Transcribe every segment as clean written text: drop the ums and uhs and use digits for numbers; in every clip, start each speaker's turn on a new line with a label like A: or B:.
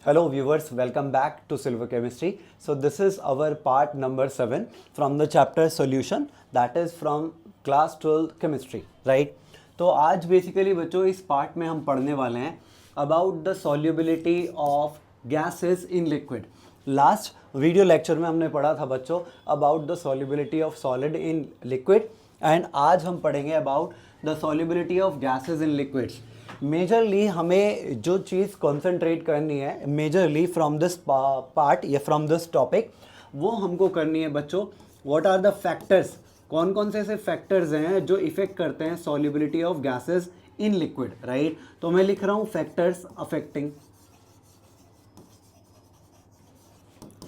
A: Hello viewers, welcome back to Silver Chemistry. So this is our part number 7 from the chapter solution, that is from class 12 chemistry, right? तो आज basically बच्चों इस part में हम पढ़ने वाले हैं about the solubility of gases in liquid. Last video lecture में हमने पढ़ा था बच्चों about the solubility of solid in liquid, and आज हम पढ़ेंगे about the solubility of gases in liquids. Majorly हमें जो चीज़ कॉन्सेंट्रेट करनी है मेजरली फ्रॉम दिस पार्ट या फ्रॉम दिस टॉपिक, वो हमको करनी है बच्चों व्हाट आर द फैक्टर्स, कौन कौन से ऐसे फैक्टर्स हैं जो इफेक्ट करते हैं solubility of gases in liquid, right. तो मैं लिख रहा हूँ factors affecting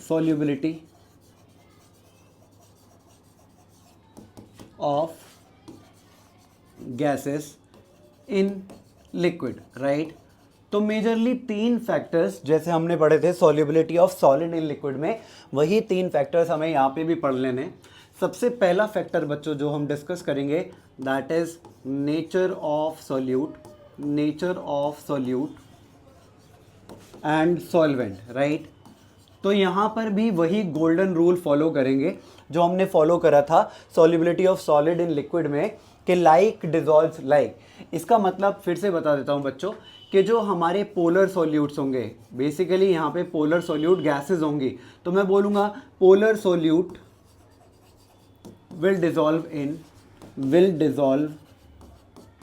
A: solubility of gases in liquid, right. तो मेजरली तीन फैक्टर्स जैसे हमने पढ़े थे solubility of solid in liquid में, वही तीन फैक्टर्स हमें यहाँ पे भी पढ़ लेने. सबसे पहला फैक्टर बच्चों जो हम डिस्कस करेंगे that is nature of solute, nature of solute and solvent, right. तो यहाँ पर भी वही गोल्डन रूल फॉलो करेंगे जो हमने फॉलो करा था solubility of solid in liquid में कि लाइक डिजॉल्व्स लाइक. इसका मतलब फिर से बता देता हूँ बच्चों कि जो हमारे पोलर सॉल्यूट्स होंगे, बेसिकली यहाँ पे पोलर सॉल्यूट गैसेस होंगी, तो मैं बोलूँगा polar solute will dissolve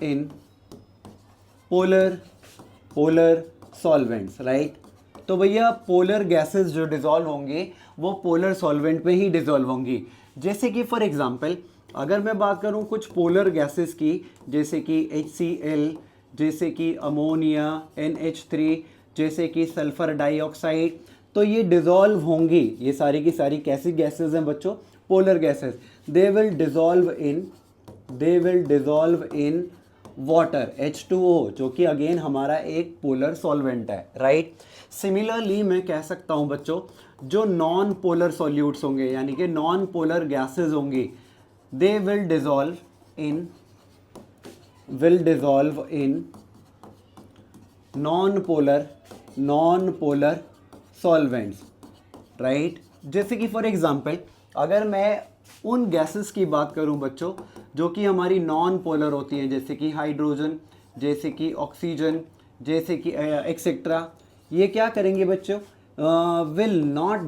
A: in polar solvents, right. तो भैया पोलर गैसेस जो डिज़ोल्व होंगे वो पोलर सॉल्वेंट में ही डिज़ोल्व होंगी. जैसे कि फॉर एग्जांपल अगर मैं बात करूं कुछ पोलर गैसेस की, जैसे कि HCl, जैसे कि अमोनिया, NH3, जैसे कि सल्फर डाइऑक्साइड, तो ये डिज़ोल्व होंगी. ये सारी की सारी कैसी गैसेस हैं बच्चों? Polar gases. They will dissolve in water H2O, जो कि अगेन हमारा एक पोलर सॉल्वेंट है, राइट. सिमिलरली मैं कह सकता हूं बच्चों जो नॉन पोलर सॉल्यूट्स होंगे यानी कि नॉन पोलर गैसेस होंगी, they will dissolve in non polar solvents, right. जैसे कि फॉर एग्जांपल अगर मैं उन गैसेस की बात करूं बच्चों जो कि हमारी नॉन पोलर होती हैं, जैसे कि हाइड्रोजन, जैसे कि ऑक्सीजन, जैसे कि एक्सेट्रा, ये क्या करेंगे बच्चों? Will not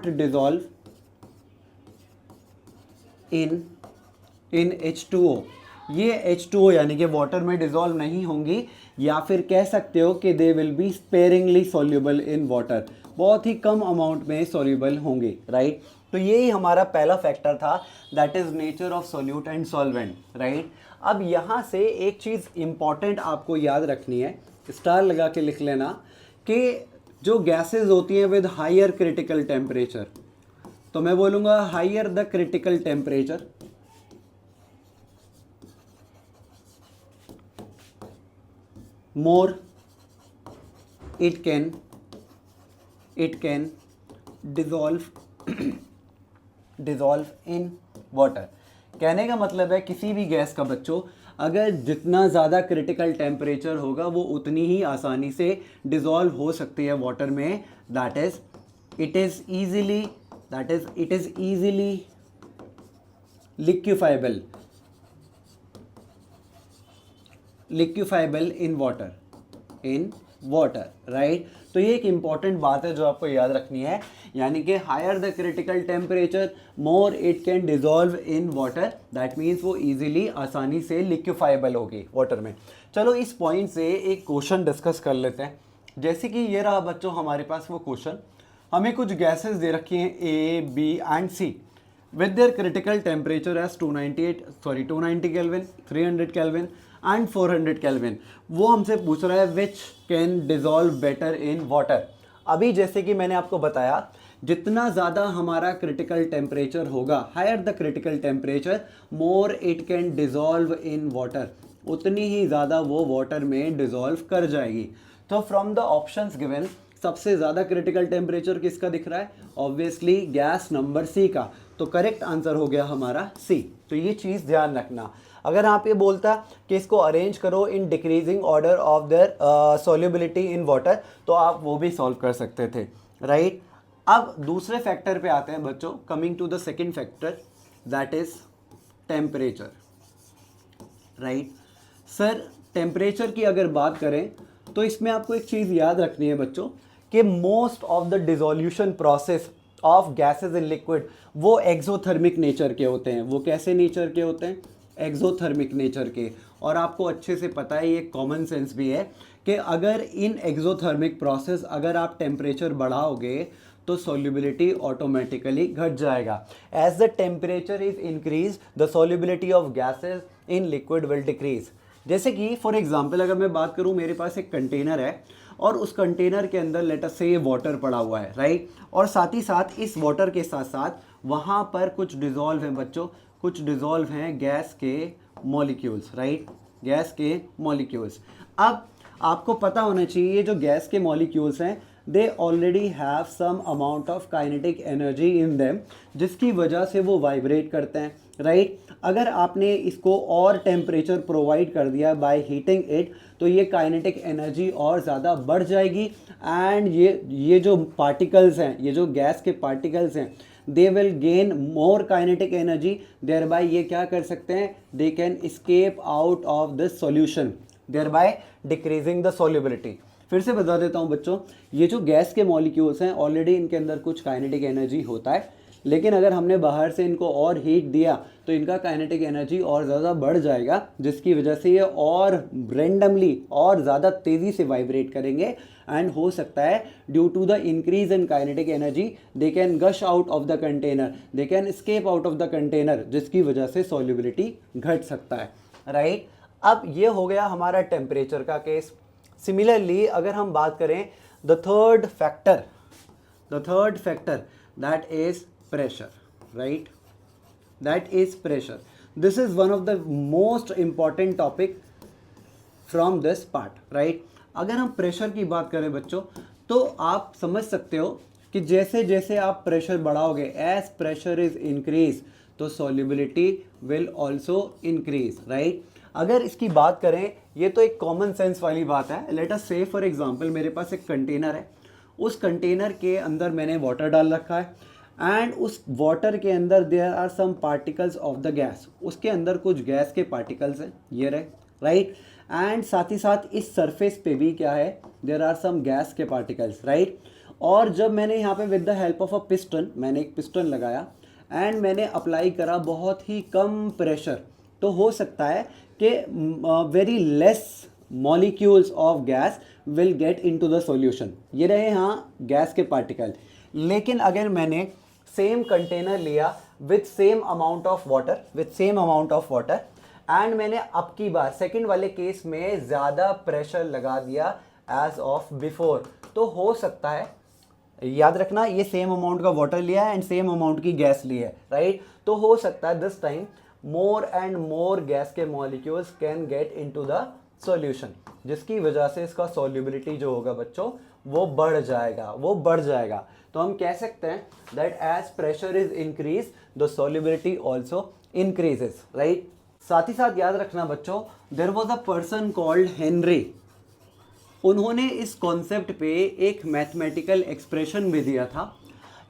A: dissolve in H2O. ये H2O यानी कि वाटर में डिजॉल्व नहीं होंगी, या फिर कह सकते हो कि they will be sparingly soluble in water, बहुत ही कम अमाउंट में सॉल्युबल होंगे, राइट. तो यही हमारा पहला फैक्टर था that is nature of solute and solvent, right. अब यहाँ से एक चीज़ इंपॉर्टेंट आपको याद रखनी है, स्टार लगा के लिख लेना, कि जो गैसेस होती हैं विद हायर क्रिटिकल टेम्परेचर, तो मैं बोलूँगा higher the critical temperature, more it can dissolve in water. कहने का मतलब है किसी भी गैस का बच्चों अगर जितना ज़्यादा क्रिटिकल टेम्परेचर होगा वो उतनी ही आसानी से डिज़ोल्व हो सकती है वाटर में. That is it is easily liquefiable in water, right. तो ये एक इंपॉर्टेंट बात है जो आपको याद रखनी है, यानी कि higher the critical temperature more it can dissolve in water, that means वो इजीली आसानी से लिक्विफाइबल होगी वाटर में. चलो इस पॉइंट से एक क्वेश्चन डिस्कस कर लेते हैं. जैसे कि ये रहा बच्चों हमारे पास वो क्वेश्चन, हमें कुछ गैसेस दे रखी हैं A, B and C with their critical temperature as 290 Kelvin, 300 Kelvin and 400 Kelvin. वो हमसे पूछ रहा है which can dissolve better in water. अभी जैसे कि मैंने आपको बताया जितना ज़्यादा हमारा क्रिटिकल टेम्परेचर होगा, higher the critical temperature more it can dissolve in water, उतनी ही ज़्यादा वो वाटर में डिज़ोल्व कर जाएगी. तो फ्रॉम द ऑप्शंस गिवन सबसे ज़्यादा क्रिटिकल टेम्परेचर किसका दिख रहा है? ऑब्वियसली गैस नंबर C का. तो करेक्ट आंसर हो गया हमारा C. तो ये चीज़ ध्यान रखना. अगर आप ये बोलता कि इसको अरेंज करो in decreasing order of their solubility in water, तो आप वो भी सॉल्व कर सकते थे, राइट। अब दूसरे फैक्टर पे आते हैं बच्चों, coming to the second factor, that is temperature, right. Sir temperature की अगर बात करें तो इसमें आपको एक चीज़ याद रखनी है बच्चों कि most of the dissolution process of gases in liquid वो एक्सोथर्मिक नेचर के होते हैं। वो कैसे नेचर के होते हैं? एक्सोथर्मिक नेचर के। और आपको अच्छे से पता है, ये कॉमन सेंस भी है कि अगर इन एक्सोथर्मिक प्रोसेस अगर आप टेम्परेचर बढ़ाओगे तो सॉल्युबिलिटी ऑटोमेटिकली घट जाएगा। As the temperature is increase the solubility of gases in liquid will decrease. जैसे कि फॉर एग्जांपल अगर मैं बात करूं, मेरे पास एक कंटेनर है और उस कंटेनर के अंदर लेट अस से वाटर पड़ा हुआ है, राइट। और साथ ही साथ इस वाटर के साथ साथ वहाँ पर कुछ डिज़ोल्व हैं बच्चों, कुछ डिज़ोल्व हैं गैस के मॉलिक्यूल्स, राइट, गैस के मॉलिक्यूल्स। अब आपको पता होना चाहिए ये जो गैस के मॉलिक्यूल्स हैं they already have some amount of kinetic energy in them, जिसकी वजह से वो वाइब्रेट करते हैं, राइट। अगर आपने इसको और टेम्परेचर प्रोवाइड कर दिया बाय हीटिंग इट तो ये काइनेटिक एनर्जी और ज़्यादा बढ़ जाएगी एंड ये जो पार्टिकल्स हैं, ये जो गैस के पार्टिकल्स हैं, they will gain more kinetic energy, thereby ये क्या कर सकते हैं, they can escape out of this solution, thereby decreasing the solubility. फिर से बता देता हूँ बच्चों, ये जो गैस के मॉलिक्यूल्स हैं ऑलरेडी इनके अंदर कुछ काइनेटिक एनर्जी होता है, लेकिन अगर हमने बाहर से इनको और हीट दिया तो इनका काइनेटिक एनर्जी और ज़्यादा बढ़ जाएगा, जिसकी वजह से ये और रेंडमली और ज़्यादा तेज़ी से वाइब्रेट करेंगे एंड हो सकता है due to the increase in kinetic energy they can gush out of the container, they can escape out of the container, जिसकी वजह से सॉल्युबिलिटी घट सकता है, राइट। अब ये हो गया हमारा टेम्परेचर का केस। सिमिलरली अगर हम बात करें the third factor that is pressure, right, that is pressure. This is one of the most important topic from this part, right। अगर हम प्रेशर की बात करें बच्चों तो आप समझ सकते हो कि जैसे जैसे आप प्रेशर बढ़ाओगे, एज प्रेशर इज इंक्रीज तो solubility will also increase, right. अगर इसकी बात करें, ये तो एक कॉमन सेंस वाली बात है। लेट अस से फॉर एग्जांपल मेरे पास एक कंटेनर है, उस कंटेनर के अंदर मैंने वाटर डाल रखा है एंड उस वाटर के अंदर there are some particles of the gas, उसके अंदर कुछ गैस के पार्टिकल्स हैं, ये रहे, राइट। एंड साथ ही साथ इस सरफेस पे भी क्या है, देयर आर सम गैस के पार्टिकल्स, राइट। और जब मैंने यहाँ पे with the help of a piston, मैंने एक पिस्टन लगाया एंड मैंने अप्लाई करा बहुत ही कम प्रेशर, तो हो सकता है कि very less molecules of gas will get into the solution, ये रहे यहाँ गैस के पार्टिकल। लेकिन अगर मैंने सेम कंटेनर लिया with same amount of water and मैंने अब की बार सेकंड वाले केस में ज़्यादा प्रेशर लगा दिया एज ऑफ बिफोर, तो हो सकता है, याद रखना ये सेम अमाउंट का वाटर लिया है एंड सेम अमाउंट की गैस ली है, राइट। तो हो सकता है this time more and more gas के molecules can get into the solution, जिसकी वजह से इसका सॉल्युबिलिटी जो होगा बच्चों वो बढ़ जाएगा। तो हम कह सकते हैं that as pressure is increase the solubility also increases, right. साथ ही साथ याद रखना बच्चों, there was a person called Henry, उन्होंने इस कॉन्सेप्ट पे एक मैथमेटिकल एक्सप्रेशन भी दिया था।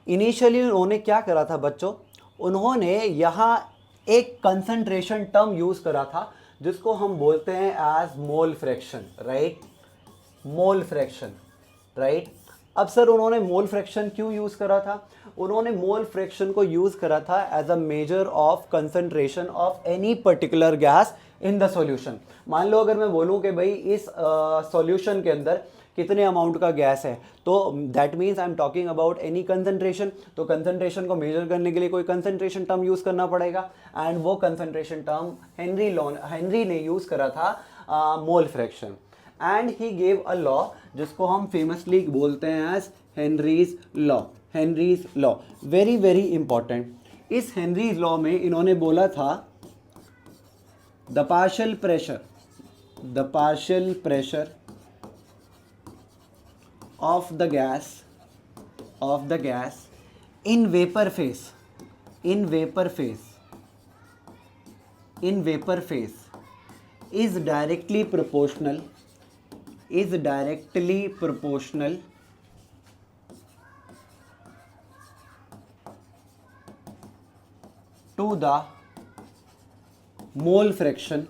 A: इनिशियली उन्होंने क्या करा था बच्चों, उन्होंने यहाँ एक कंसंट्रेशन टर्म यूज़ करा था जिसको हम बोलते हैं as mole fraction, right, mole fraction, right. अब सर उन्होंने मोल फ्रैक्शन क्यों यूज़ करा था? उन्होंने मोल फ्रैक्शन को यूज़ करा था as a measure of concentration of any particular gas in the solution. मान लो अगर मैं बोलूँ कि भाई इस सॉल्यूशन के अंदर कितने अमाउंट का गैस है, तो that means I am talking about any concentration, तो कंसंट्रेशन को मेजर करने के लिए कोई कंसंट्रेशन टर्म यूज़ करना पड़ेगा एंड वो कंसंट्रेशन टर्म हेनरी ने यूज़ करा था mole fraction and he gave a law जिसको हम फेमसली बोलते हैं as Henry's law, very very important. इस हेनरीज लॉ में इन्होंने बोला था the partial pressure of the gas in vapor phase in vapor phase is directly proportional to the mole fraction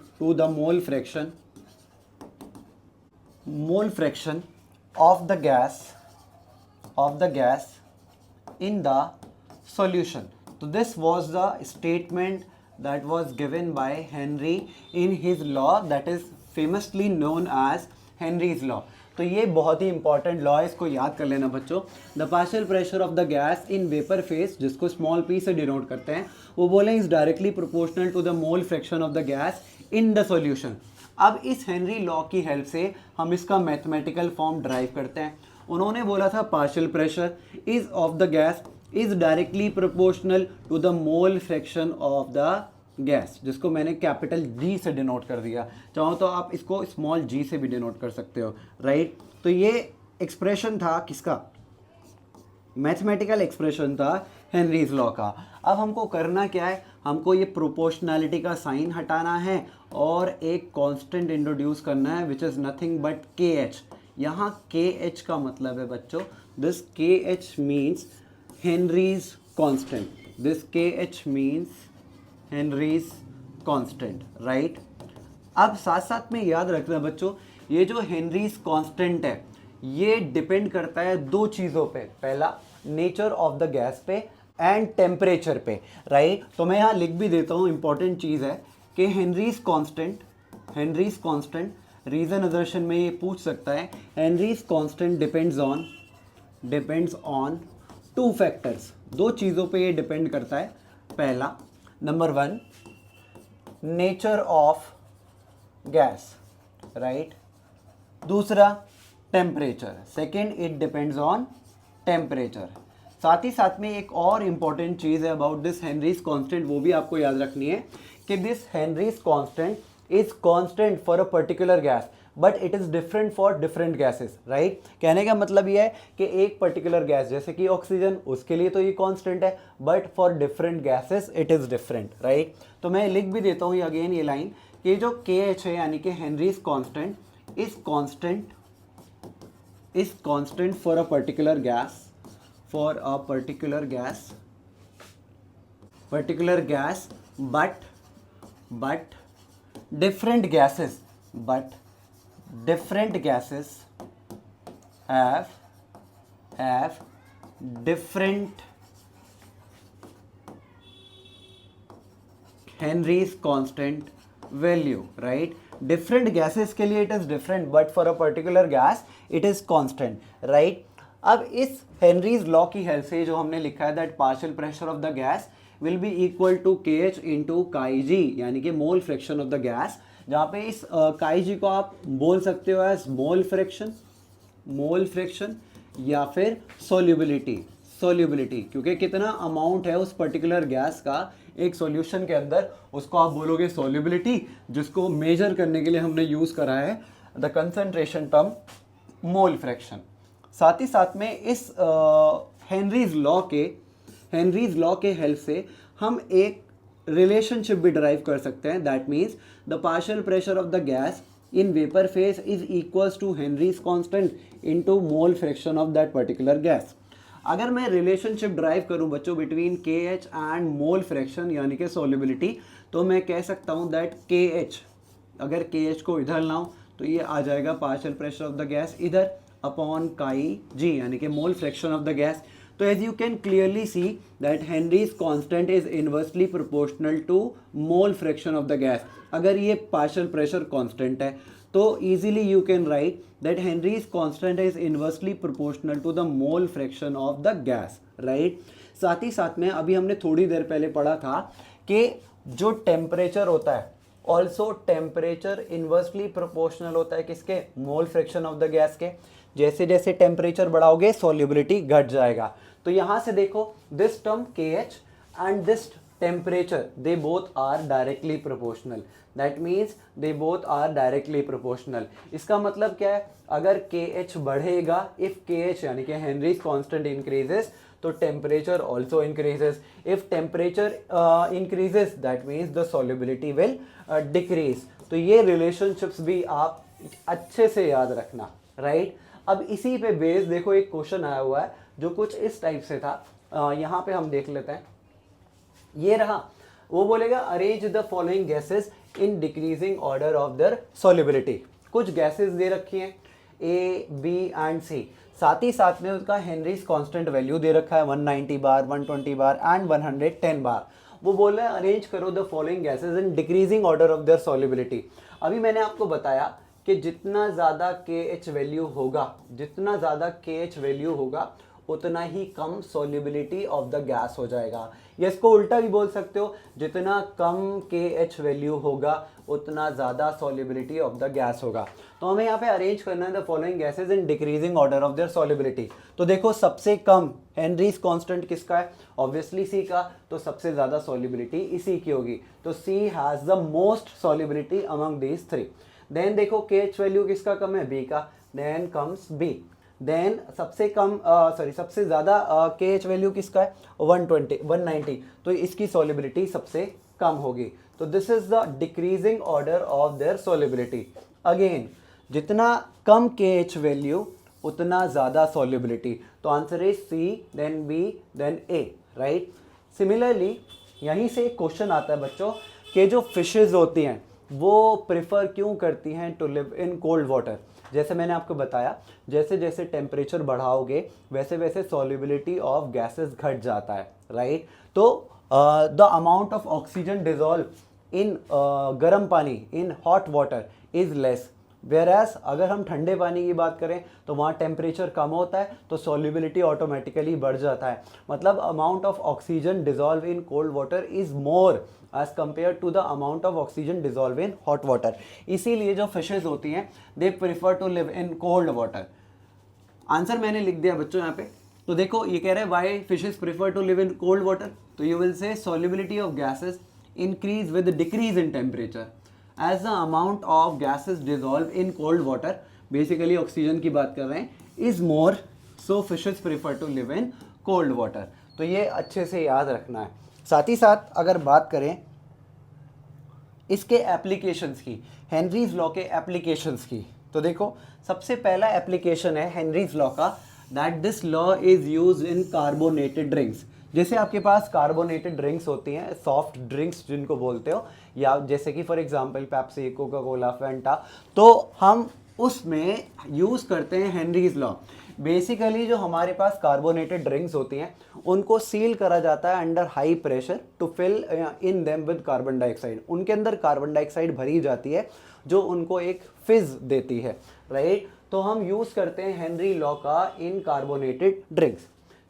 A: of the gas in the solution. So this was the statement that was given by Henry in his law that is famously known as Henry's law. तो ये बहुत ही important law है, इसको याद कर लेना बच्चों. The partial pressure of the gas in vapour phase, जिसको स्मॉल p से डिनोट करते हैं, वो बोले is directly proportional to the mole fraction of the gas in the solution. अब इस हेनरी लॉ की हेल्प से हम इसका मैथमेटिकल फॉर्म ड्राइव करते हैं. उन्होंने बोला था partial pressure is of the gas is directly proportional to the mole fraction of the gas, जिसको मैंने कैपिटल G से डिनोट कर दिया. चाहो तो आप इसको स्मॉल g से भी डिनोट कर सकते हो, राइट. तो ये एक्सप्रेशन था किसका, मैथमेटिकल एक्सप्रेशन था हेनरीज लॉ का. अब हमको करना क्या है, हमको ये प्रोपोर्शनैलिटी का साइन हटाना है और एक कांस्टेंट इंट्रोड्यूस करना है which is nothing but KH. यहाँ KH का मतलब है बच्चों, this KH means Henrys constant, this KH means Henrys constant, right. अब साथ साथ में याद रखना बच्चों, ये जो हेनरीज कांस्टेंट है ये डिपेंड करता है दो चीज़ों पे. पहला नेचर ऑफ द गैस पे एंड टेम्परेचर पे, राइट. तो मैं यहाँ लिख भी देता हूँ, इंपॉर्टेंट चीज़ है कि हेनरीज कांस्टेंट रीजन असर्शन में ये पूछ सकता है. Henry's constant depends on two factors, दो चीज़ों पे ये डिपेंड करता है. पहला number 1 nature of gas, right. दूसरा temperature, second it depends on temperature. साथ ही साथ में एक और इम्पॉर्टेंट चीज़ है अबाउट दिस हेनरीज कांस्टेंट, वो भी आपको याद रखनी है कि this Henrys constant is constant for a particular gas but it is different for different gases, right. कहने का मतलब ये है कि एक पर्टिकुलर गैस जैसे कि ऑक्सीजन, उसके लिए तो ये कांस्टेंट है but for different gases it is different, right. तो मैं लिख भी देता हूँ अगेन ये लाइन कि जो KH है यानी कि Henrys constant is constant for a particular gas but different gases have different Henry's constant value, right. different gases के लिए it is different but for a particular gas it is constant, right. अब इस Henry's law की help से जो हमने लिखा है that partial pressure of the gas will be equal to KH into chi g, यानी कि mole fraction of the gas, जहाँ पे इस काई जी को आप बोल सकते हो एज मोल फ्रैक्शन या फिर सोल्यूबिलिटी, क्योंकि कितना अमाउंट है उस पर्टिकुलर गैस का एक सॉल्यूशन के अंदर, उसको आप बोलोगे सोल्यूबिलिटी, जिसको मेजर करने के लिए हमने यूज़ करा है the concentration term mole fraction. साथ ही साथ में इस हेनरीज लॉ के हेल्प से हम एक रिलेशनशिप भी ड्राइव कर सकते हैं. That means the partial pressure of the gas in vapour phase is equals to Henry's constant into mole fraction of that particular gas. अगर मैं रिलेशनशिप ड्राइव करूं बच्चों between KH and mole fraction यानी कि solubility, तो मैं कह सकता हूं दैट KH, अगर KH को इधर लाऊं तो ये आ जाएगा partial pressure of the gas इधर अपॉन काई जी यानी कि mole fraction of the gas. तो as you can clearly see that Henry's constant is inversely proportional to mole fraction of the gas. अगर ये पार्शियल प्रेशर कांस्टेंट है तो easily you can write that Henry's constant is inversely proportional to the mole fraction of the gas, right. साथ ही साथ में अभी हमने थोड़ी देर पहले पढ़ा था कि जो टेम्परेचर होता है ऑल्सो टेम्परेचर इनवर्सली प्रोपोर्शनल होता है किसके, मोल फ्रैक्शन ऑफ द गैस के. जैसे जैसे टेम्परेचर बढ़ाओगे सॉल्युबिलिटी घट जाएगा. तो यहाँ से देखो this term KH and this temperature, they both are directly proportional. That means they both are directly proportional. इसका मतलब क्या है, अगर KH बढ़ेगा, if KH यानी कि Henry's constant increases, तो temperature also increases. If temperature increases, that means the solubility will decrease. तो ये relationships भी आप अच्छे से याद रखना, right? अब इसी पे बेस देखो एक क्वेश्चन आया हुआ है जो कुछ इस टाइप से था, यहाँ पे हम देख लेते हैं। ये रहा, वो बोलेगा arrange the following gases in decreasing order of their solubility. कुछ गैसेस दे रखी हैं ए, बी एंड सी, साथ ही साथ में उसका हेनरीज कांस्टेंट वैल्यू दे रखा है 190 बार, 120 बार एंड 110 बार। वो बोल रहा है अरेंज करो the following gases in decreasing order of their solubility. अभी मैंने आपको बताया कि जितना ज़्यादा KH वैल्यू होगा, जितना ज़्यादा KH वैल्यू होगा उतना ही कम सॉल्युबिलिटी ऑफ द गैस हो जाएगा, या इसको उल्टा भी बोल सकते हो, जितना कम KH वैल्यू होगा उतना ज़्यादा सॉल्युबिलिटी ऑफ द गैस होगा। तो हमें यहाँ पे अरेंज करना है the following gases in decreasing order of their solubility. तो देखो सबसे कम हेनरीज कांस्टेंट किसका है, ऑब्वियसली सी का, तो सबसे ज़्यादा सॉल्युबिलिटी इसी की होगी, तो C has the most solubility among these three. Then देखो KH वैल्यू किसका कम है, बी का, देन कम्स बी। देन सबसे कम सबसे ज़्यादा KH वैल्यू किसका है, 120 190, तो इसकी सॉल्युबिलिटी सबसे कम होगी। तो this is the decreasing order of their solubility. Again जितना कम KH वैल्यू उतना ज़्यादा सॉल्युबिलिटी, तो answer is C, then B, then A, right. Similarly यहीं से एक क्वेश्चन आता है बच्चों कि जो फिशेज होती हैं वो प्रेफर क्यों करती हैं to live in cold water. जैसे मैंने आपको बताया, जैसे जैसे टेम्परेचर बढ़ाओगे वैसे वैसे सॉल्युबिलिटी ऑफ गैसेस घट जाता है, राइट। तो the amount of oxygen dissolve इन गर्म पानी, इन hot water is less, whereas अगर हम ठंडे पानी की बात करें तो वहाँ टेम्परेचर कम होता है तो सॉल्युबिलिटी ऑटोमेटिकली बढ़ जाता है। मतलब amount of oxygen dissolve in cold water is more as compare to the amount of oxygen dissolve in hot water. इसीलिए जो फिशेज होती हैं they prefer to live in cold water. Answer मैंने लिख दिया बच्चों यहाँ पे। तो देखो ये कह रहे हैं why fishes prefer to live in cold water, तो you will say solubility of gases increase with decrease in temperature as the amount of gases dissolve in cold water, basically oxygen की बात कर रहे हैं, is more, so fishes prefer to live in cold water. तो ये अच्छे से याद रखना है। साथ ही साथ अगर बात करें इसके एप्लीकेशंस की, हेनरीज लॉ के एप्लीकेशंस की, तो देखो सबसे पहला एप्लीकेशन है हेनरीज लॉ का, that this law is used in carbonated drinks. जैसे आपके पास कार्बोनेटेड ड्रिंक्स होती हैं, सॉफ्ट ड्रिंक्स जिनको बोलते हो, या जैसे कि for example Pepsi, Coca Cola, Fanta, तो हम उसमें यूज़ करते हैं हेनरीज लॉ। बेसिकली जो हमारे पास कार्बोनेटेड ड्रिंक्स होती हैं उनको सील करा जाता है under high pressure to fill in them with carbon dioxide. उनके अंदर कार्बन डाइऑक्साइड भरी जाती है जो उनको एक फिज देती है, राइट। तो हम यूज़ करते हैं हेनरी लॉ का इन कार्बोनेटेड ड्रिंक्स।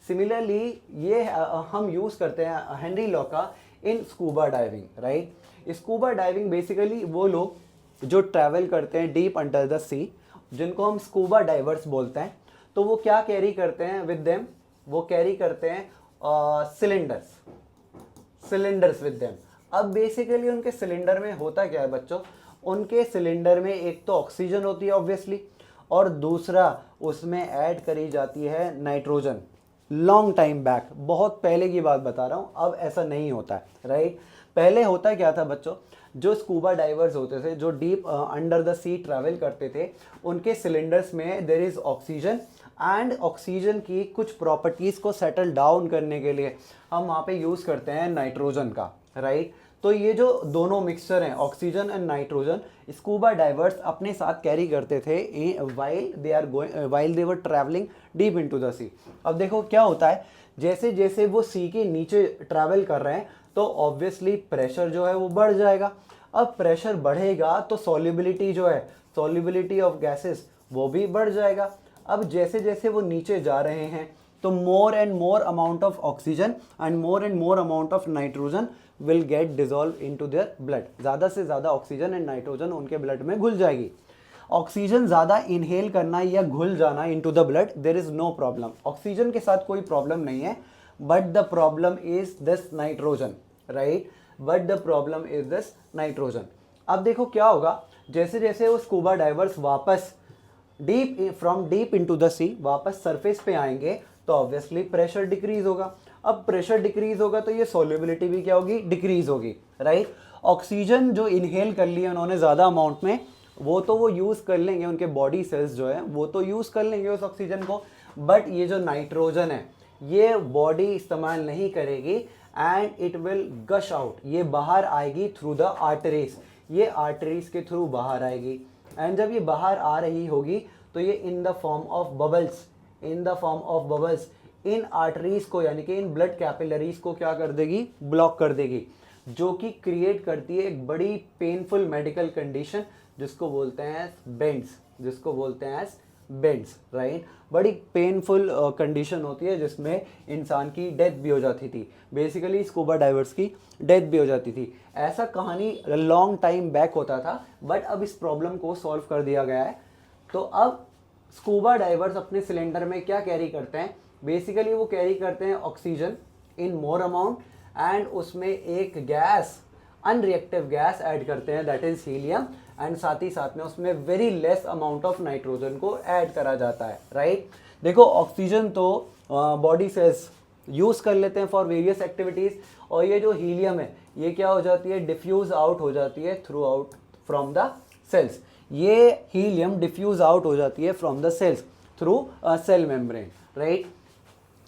A: सिमिलरली ये हम यूज़ करते हैं हेनरी लॉ का in scuba diving, right. Scuba diving basically वो लोग जो ट्रैवल करते हैं डीप अंडर द सी, जिनको हम स्कूबा डाइवर्स बोलते हैं, तो वो क्या कैरी करते हैं विद देम, वो कैरी करते हैं सिलेंडर्स विद देम। अब बेसिकली उनके सिलेंडर में होता क्या है बच्चों, उनके सिलेंडर में एक तो ऑक्सीजन होती है ऑब्वियसली, और दूसरा उसमें ऐड करी जाती है नाइट्रोजन। लॉन्ग टाइम बैक, बहुत पहले की बात बता रहा हूँ, अब ऐसा नहीं होता है, राइट। पहले होता क्या था बच्चों, जो स्कूबा डाइवर्स होते थे, जो deep under the sea travel करते थे, उनके सिलेंडर्स में there is oxygen, and oxygen की कुछ प्रॉपर्टीज़ को सेटल डाउन करने के लिए हम वहाँ पे यूज़ करते हैं नाइट्रोजन का, राइट। तो ये जो दोनों मिक्सचर हैं oxygen and nitrogen, scuba divers अपने साथ कैरी करते थे while they were travelling deep into the sea. अब देखो क्या होता है, जैसे जैसे वो सी के नीचे ट्रैवल कर रहे हैं तो ऑब्वियसली प्रेशर जो है वो बढ़ जाएगा। अब प्रेशर बढ़ेगा तो सॉल्युबिलिटी जो है, सॉल्युबिलिटी ऑफ गैसेस, वो भी बढ़ जाएगा। अब जैसे जैसे वो नीचे जा रहे हैं तो मोर and more amount of oxygen and more amount of nitrogen will get dissolve into their blood. ज़्यादा से ज़्यादा ऑक्सीजन एंड नाइट्रोजन उनके ब्लड में घुल जाएगी। ऑक्सीजन ज़्यादा इनहेल करना या घुल जाना into the blood, there is no problem, oxygen के साथ कोई प्रॉब्लम नहीं है, but the problem is this nitrogen, right, but the problem is this nitrogen. अब देखो क्या होगा, जैसे जैसे वो स्कूबा डाइवर्स वापस from deep into the sea वापस सरफेस पे आएंगे तो ऑब्वियसली प्रेशर डिक्रीज होगा। अब प्रेशर डिक्रीज होगा तो ये सॉल्युबिलिटी भी क्या होगी, डिक्रीज होगी, राइट। ऑक्सीजन जो इनहेल कर लिया उन्होंने ज़्यादा अमाउंट में, वो यूज़ कर लेंगे, उनके बॉडी सेल्स जो है वो तो यूज़ कर लेंगे उस ऑक्सीजन को, बट ये जो नाइट्रोजन है ये बॉडी इस्तेमाल नहीं करेगी एंड इट विल गश आउट, ये बाहर आएगी थ्रू द आर्टरीज, ये आर्टरीज के थ्रू बाहर आएगी। एंड जब ये बाहर आ रही होगी तो ये in the form of bubbles, in the form of bubbles in arteries को यानी कि इन ब्लड कैपिलरीज को क्या कर देगी, ब्लॉक कर देगी, जो कि क्रिएट करती है एक बड़ी पेनफुल मेडिकल कंडीशन जिसको बोलते हैं बेंड्स, जिसको बोलते हैं बेंड्स, राइट। बड़ी पेनफुल कंडीशन होती है जिसमें इंसान की डेथ भी हो जाती थी, बेसिकली स्कूबा डाइवर्स की डेथ भी हो जाती थी। ऐसा कहानी लॉन्ग टाइम बैक होता था, बट अब इस प्रॉब्लम को सॉल्व कर दिया गया है। तो अब स्कूबा डाइवर्स अपने सिलेंडर में क्या कैरी करते हैं, बेसिकली वो कैरी करते हैं oxygen in more amount and उसमें एक गैस, अनरिएक्टिव गैस ऐड करते हैं दैट इज हीलियम, एंड साथ ही साथ में उसमें very less amount of nitrogen को ऐड करा जाता है, राइट। देखो ऑक्सीजन तो बॉडी सेल्स यूज़ कर लेते हैं फॉर वेरियस एक्टिविटीज़, और ये जो हीलियम है ये क्या हो जाती है, डिफ्यूज़ आउट हो जाती है through out from the cells, ये हीलियम डिफ्यूज़ आउट हो जाती है from the cells through cell membrane, right.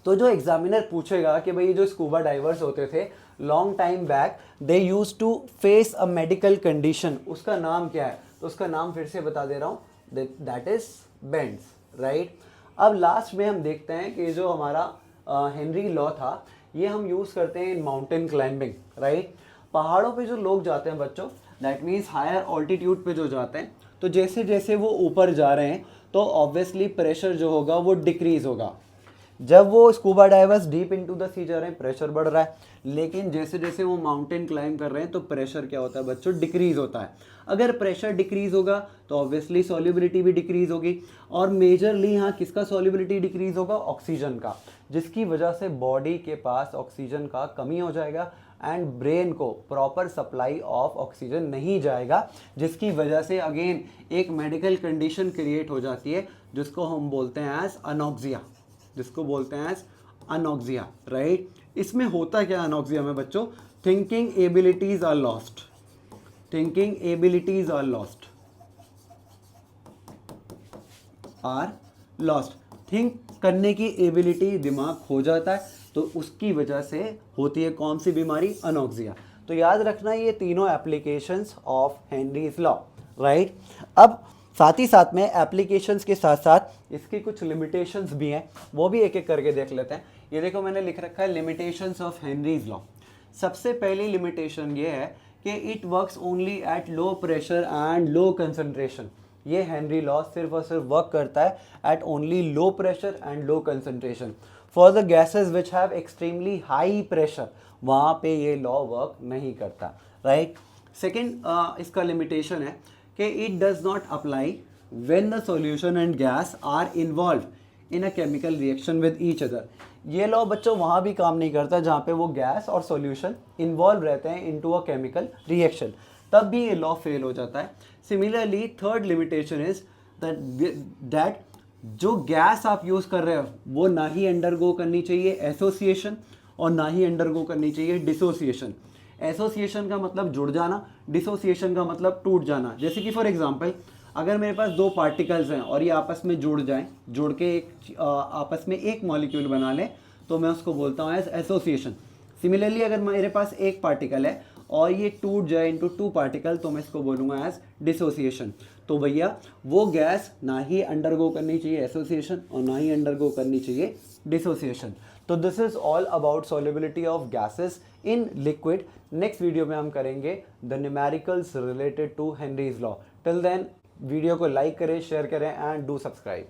A: तो जो एग्जामिनर पूछेगा कि भाई ये जो स्कूबा डाइवर्स होते थे long time back they use to face a medical condition, उसका नाम क्या है, तो उसका नाम फिर से बता दे रहा हूँ, दैट इज बेंड्स, राइट। अब लास्ट में हम देखते हैं कि जो हमारा हेनरी लॉ था ये हम यूज़ करते हैं इन माउंटेन क्लाइंबिंग, राइट। पहाड़ों पे जो लोग जाते हैं बच्चों, दैट मीन्स हायर ऑल्टीट्यूड पे जो जाते हैं, तो जैसे जैसे वो ऊपर जा रहे हैं तो ऑब्वियसली प्रेशर जो होगा वो डिक्रीज होगा। जब वो scuba divers deep into the sea जा रहे हैं प्रेशर बढ़ रहा है, लेकिन जैसे जैसे वो माउंटेन क्लाइंब कर रहे हैं तो प्रेशर क्या होता है बच्चों, डिक्रीज होता है। अगर प्रेशर डिक्रीज होगा तो ऑब्वियसली सॉल्युबिलिटी भी डिक्रीज होगी, और मेजरली यहाँ किसका सॉल्युबिलिटी डिक्रीज होगा, ऑक्सीजन का, जिसकी वजह से बॉडी के पास ऑक्सीजन का कमी हो जाएगा एंड ब्रेन को प्रॉपर सप्लाई ऑफ ऑक्सीजन नहीं जाएगा, जिसकी वजह से अगेन एक मेडिकल कंडीशन क्रिएट हो जाती है जिसको हम बोलते हैं एज अनॉक्सिया, जिसको बोलते हैं एज अनॉक्सिया, राइट। इसमें होता क्या अनॉक्सिया में बच्चों, thinking abilities are lost, thinking abilities are lost, think करने की एबिलिटी दिमाग खो जाता है, तो उसकी वजह से होती है कौन सी बीमारी, अनॉक्सिया। तो याद रखना ये तीनों applications of Henry's law, right. अब साथ ही साथ में एप्लीकेशंस के साथ साथ इसकी कुछ लिमिटेशंस भी हैं, वो भी एक एक करके देख लेते हैं। ये देखो मैंने लिख रखा है लिमिटेशंस ऑफ हेनरीज लॉ। सबसे पहली लिमिटेशन ये है कि it works only at low pressure and low concentration. ये हेनरी लॉ सिर्फ और सिर्फ वर्क करता है at only low pressure and low concentration. For the gases which have extremely high pressure वहाँ पे ये लॉ वर्क नहीं करता, राइट। सेकेंड इसका लिमिटेशन है कि it does not apply when the solution and gas are involve in a chemical reaction with each other. ये law बच्चों वहाँ भी काम नहीं करता जहाँ पे वो गैस और सॉल्यूशन इन्वॉल्व रहते हैं इनटू अ केमिकल रिएक्शन, तब भी ये लॉ फेल हो जाता है। Similarly third limitation is that जो गैस आप यूज़ कर रहे हो वो ना ही अंडरगो करनी चाहिए एसोसिएशन और ना ही अंडरगो करनी चाहिए डिसोसिएशन। एसोसिएशन का मतलब जुड़ जाना, डिसोसिएशन का मतलब टूट जाना। जैसे कि फॉर एग्जांपल अगर मेरे पास दो पार्टिकल्स हैं और ये आपस में जुड़ जाएं, जुड़ के आपस में एक मॉलिक्यूल बना लें, तो मैं उसको बोलता हूँ एज एसोसिएशन। सिमिलरली अगर मेरे पास एक पार्टिकल है और ये टूट जाए इनटू टू पार्टिकल, तो मैं इसको बोलूँगा एज डिसोसिएशन। तो भैया वो गैस ना ही अंडरगो करनी चाहिए एसोसिएशन और ना ही अंडरगो करनी चाहिए डिसोसिएशन। तो this is all about solubility of gases in liquid. Next video में हम करेंगे the numericals related to Henry's law. Till then video को लाइक करें, शेयर करें एंड डू सब्सक्राइब।